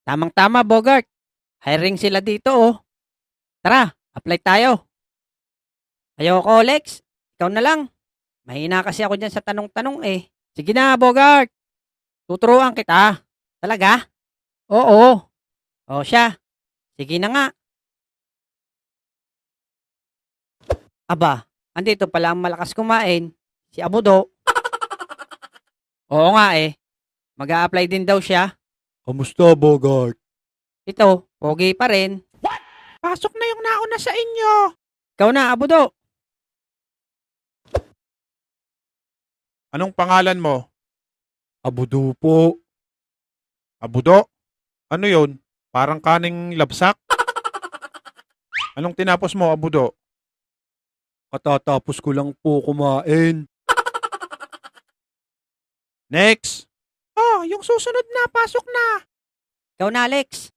Tamang-tama, Bogart. Hiring sila dito, oh. Tara, apply tayo. Ayoko, Lex. Ikaw na lang. Mahina kasi ako dyan sa tanong-tanong eh. Sige na, Bogart. Tuturuan kita. Talaga? Oo. O siya. Sige na nga. Aba, andito pala ang malakas kumain. Si Abudo. Oo nga eh. Mag-a-apply din daw siya. Kamusta, Bogart? Ito, pogi pa rin. Pasok na yung nauna sa inyo. Ikaw na, Abudo. Anong pangalan mo? Abudo po. Abudo? Ano yon? Parang kaning labsak? Anong tinapos mo, Abudo? Katatapos ko lang po kumain. Next! Oh, yung susunod na, pasok na. Ikaw na, Alex.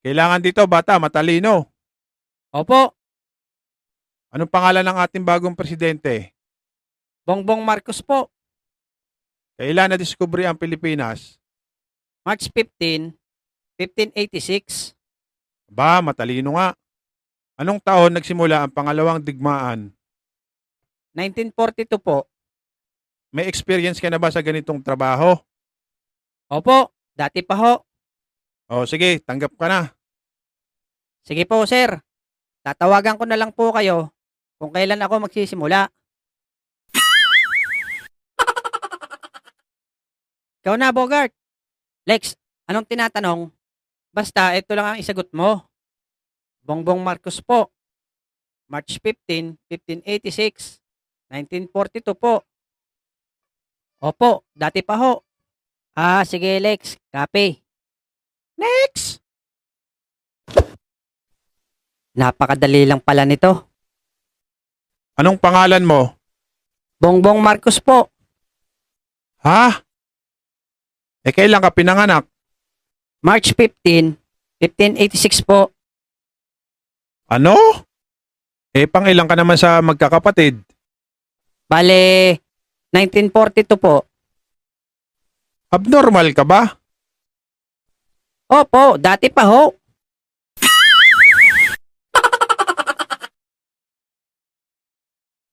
Kailangan dito, bata, matalino. Opo, Anong pangalan ng ating bagong presidente? Bongbong Marcos po. Kailan na-discovery ang Pilipinas? March 15, 1586. Ba, matalino nga. Anong taon nagsimula ang pangalawang digmaan? 1942 po. May experience ka na ba sa ganitong trabaho? Opo, dati pa ho. O sige, tanggap ka na. Sige po, sir. Tatawagan ko na lang po kayo kung kailan ako magsisimula. Ikaw na, Bogart. Lex, anong tinatanong? Basta, ito lang ang isagot mo. Bongbong Marcos po. March 15, 1586. 1942 po. Opo, dati pa ho. Ah, sige, Lex. Copy. Next! Napakadali lang pala nito. Anong pangalan mo? Bongbong Marcos po. Ha? Kailan ka pinanganak? March 15, 1586 po. Ano? Pangilan ka naman sa magkakapatid? Bale, 1942 po. Abnormal ka ba? Opo, dati pa ho.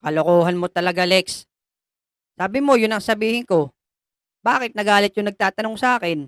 Kalokohan mo talaga, Lex. Sabi mo, yun ang sabihin ko. Bakit nagalit yung nagtatanong sa akin?